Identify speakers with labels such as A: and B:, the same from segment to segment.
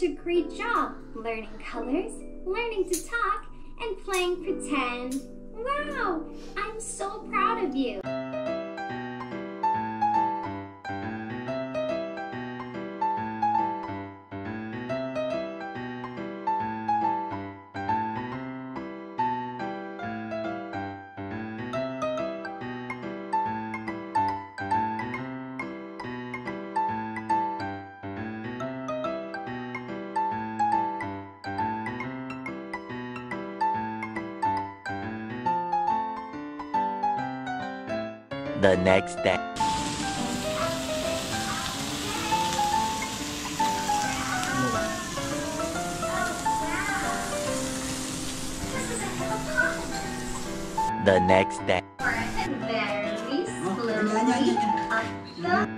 A: a great job learning colors, learning to talk, and playing pretend. Wow! I'm so proud of you.
B: The next day. The next day.
A: Very slowly up the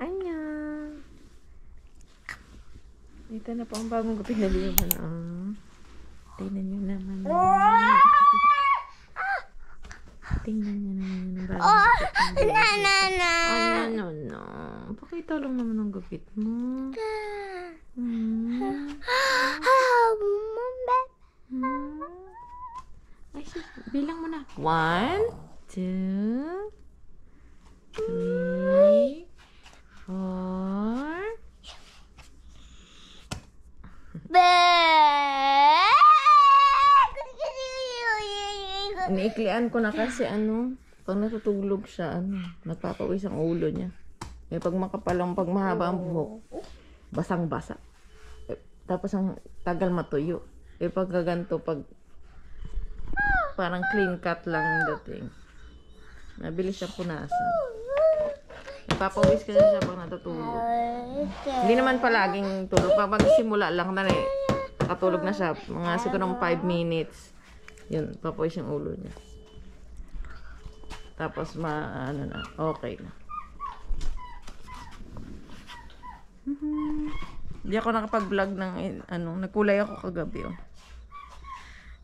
C: Annyeong. Ito na po ang bagong gupit na liyaman. Tingnan nyo naman. Tingnan nyo naman yung bagong gupit na no. Pakita lang naman ang gupit mo. Ay, bilang mo na. 1, 2, 3, 4. Iniiklian ko na kasi pag natutulog siya, nagpapawis ang ulo niya. Pag makapalang, pag mahaba ang buhok, basang-basa. Tapos ang tagal matuyo. Pag gaganto, pag parang clean cut lang dating, mabilis siyang punasan. Nagpapawis kasi siya pag natutulog. Hindi naman palaging tulog. Pag simula lang na nakatulog na siya. Mga siguro ng 5 minutes. Yun, papawis yung ulo niya. Tapos okay na. Hindi ako nakapag-vlog ng nagkulay ako kagabi.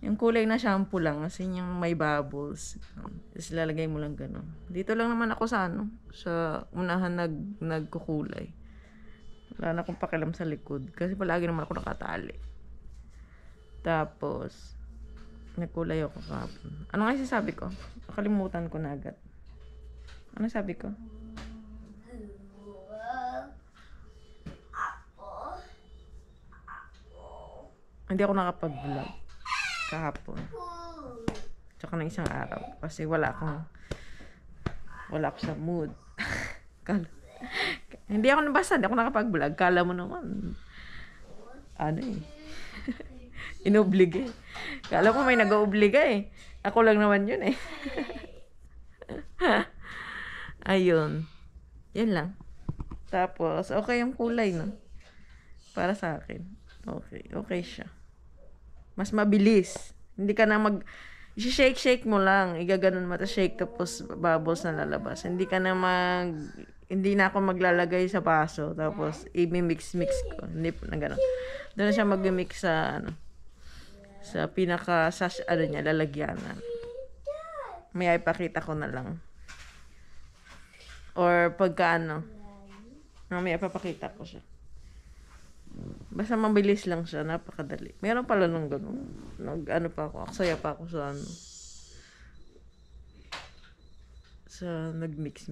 C: Yung kulay na shampoo lang kasi yung may bubbles. Tapos lalagay mo lang ganun. Dito lang naman ako sa sa unahan nagkukulay. Wala na akong pakialam sa likod kasi palagi naman ako nakatali. Tapos nagkulay ako kahapon. Ano nga sabi ko? Nakalimutan ko na agad. Ano sabi ko? Hindi ako nakapag-vlog kahapon. Tsaka ng isang araw. Kasi wala ako sa mood. Hindi ako nabasa. Hindi ako nakapag-vlog. Kala mo naman. Inoblige. Kala mo may nag-obliga eh. Ako lang naman yun eh. Ayun. Yan lang. Tapos, okay yung kulay, no? Para sa akin. Okay. Okay siya. Mas mabilis. Hindi ka na shake mo lang. Igaganon mo ta shake tapos bubbles na lalabas. Hindi na ako maglalagay sa baso tapos i-mix ko. Hindi na gano'n. Doon na siya mag-mix sa sa pinaka niya, lalagyanan. May ipakita ko na lang. Or pagka may ipapakita ko siya. Basta mabilis lang siya, napakadali. Meron pala nung gano'n. Aksaya pa ako sa nag-mix.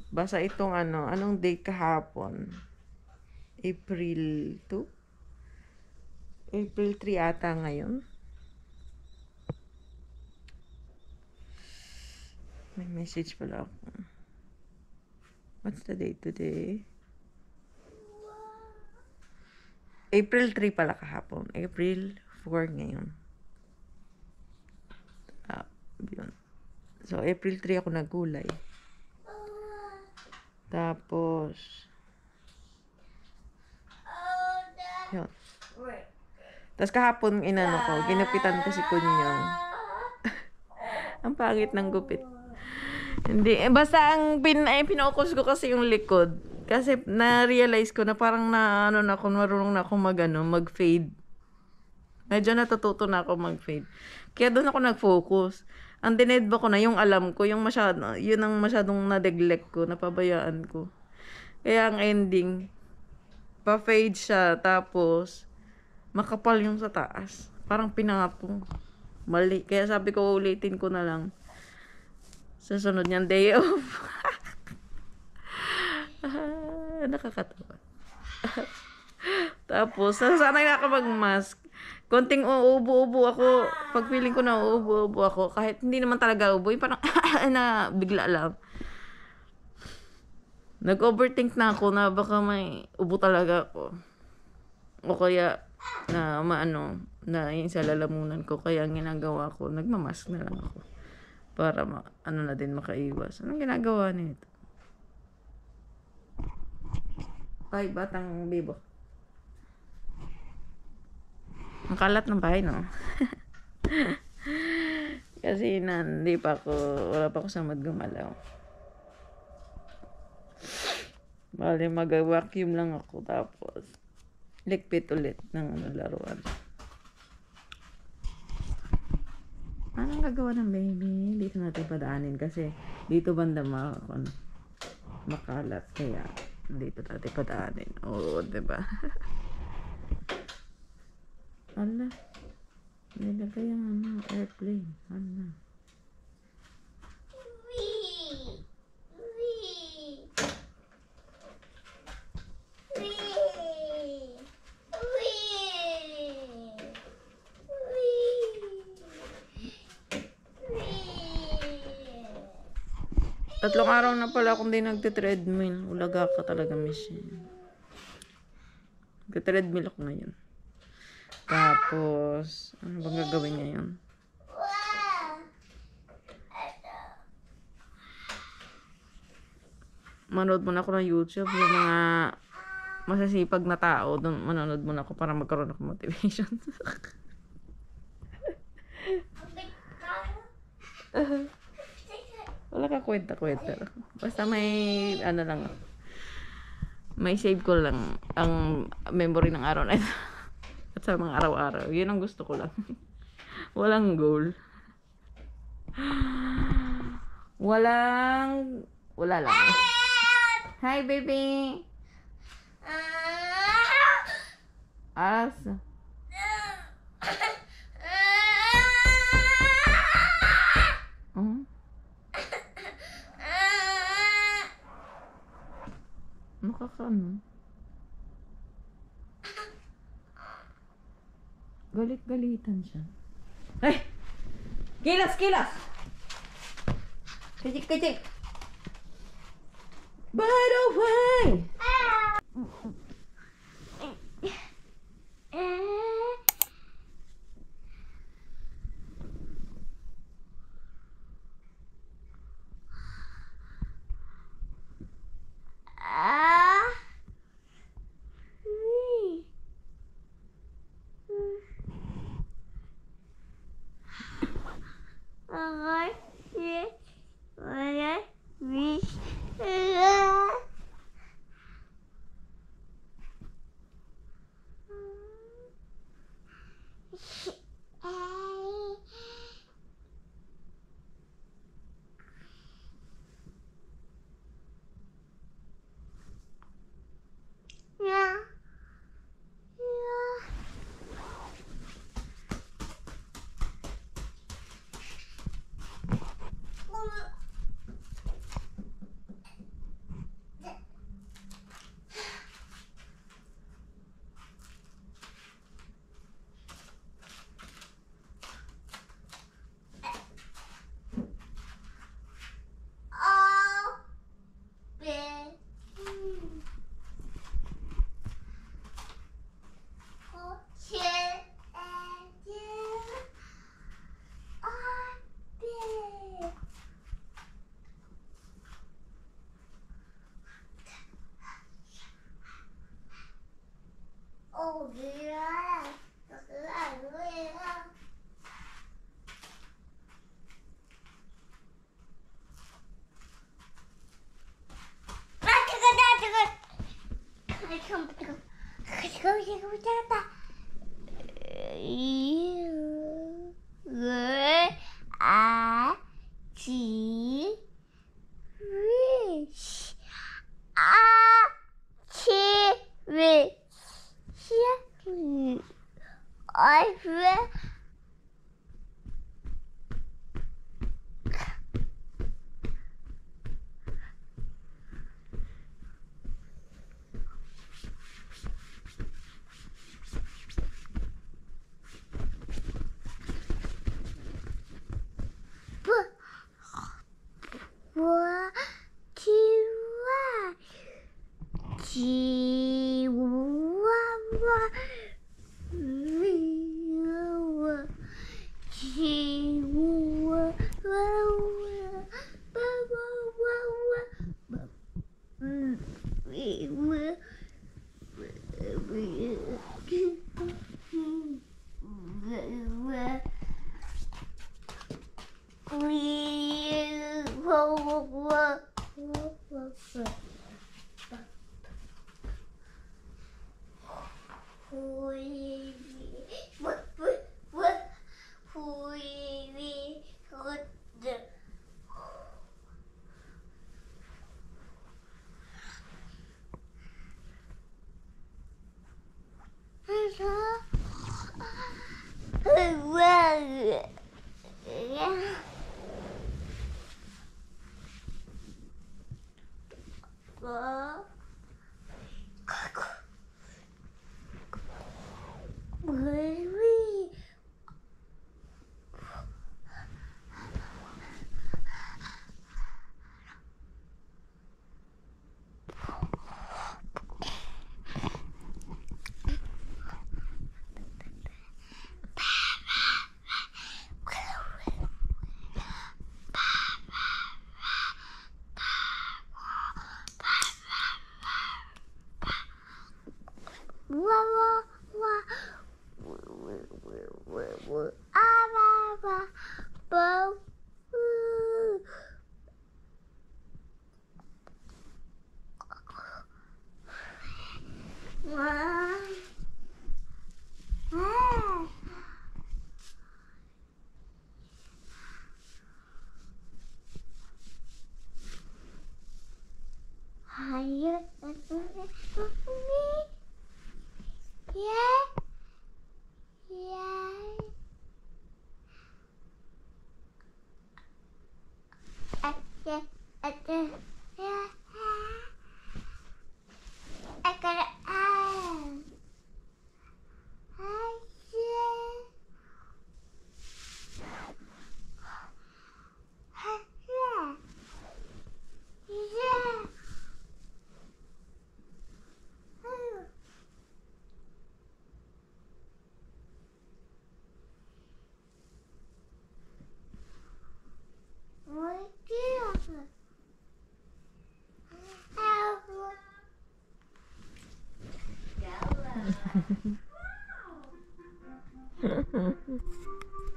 C: Basta itong anong date kahapon? April 2? April 3 ata ngayon. May message pala ako. What's the date today? April 3 pala kahapon. April 4 ngayon. Yun. So, April 3 ako nagkulay. Tapos, yun. Tapos kahapon, inano ko, ginupitan ko si Kunyong. Ang pangit ng gupit. Hindi, basta ang pinokus ko kasi yung likod. Kasi na-realize ko na parang marunong na ako mag-fade. Medyo natututo na ako mag-fade. Kaya doon ako nag-focus. Ang dinedba ko na yung alam ko, yun ang masyadong na-neglect ko, napabayaan ko. Kaya ang ending, pa-fade siya, tapos makapal yung sa taas. Parang pinapong. Mali. Kaya sabi ko, ulitin ko na lang. Sa sunod niyang day off. Nakakatawa. Tapos, sanay na ako mag-mask. Konting uubo-ubo ako. Pag feeling ko na uubo-ubo ako, kahit hindi naman talaga ubo, yung parang na bigla lang. Nag-overthink na ako na baka may ubo talaga ako. O kaya, na yung sa lalamunan ko. Kaya ang ginagawa ko, nagmamask na lang ako. Para na din makaiwas. Anong ginagawa nito? Ay, batang bibo. Ang kalat ng bahay, no? Kasi wala pa ako samad gumalaw. Bali, mag-vacuum lang ako. Tapos, likpit ulit ng laruan. Anong gagawa ng baby? Dito natin padaanin kasi dito banda makalat. Kaya dito natin padaanin. Oo, diba? Ala. Nilagay ang airplane. Ala. Tatlong araw na pala akong di nagte-treadmill. Ulaga ka talaga, Michelle. Nagte-treadmill ako ngayon. Tapos, ano bang gagawin ngayon? Manood muna ako ng YouTube. Yung mga masasipag na tao, doon manonood muna ako para magkaroon ako motivation. Wala ka kwenta-kwenta. Basta may, lang, may save ko lang ang memory ng araw na ito. At sa mga araw-araw. Yun ang gusto ko lang. Walang goal. Wala lang. Hi, baby! Asa? Nakakaano? Galit-galitan siya. Ay! Kilas! Kajik! By the way!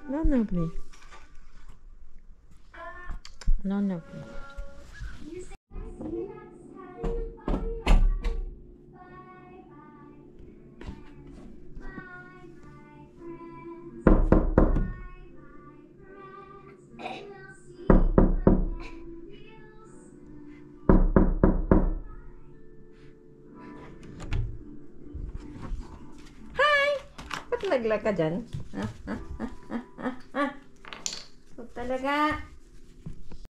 C: No, lovely. No, lovely. Ba't naglag ka dyan? Ha? Huwag talaga.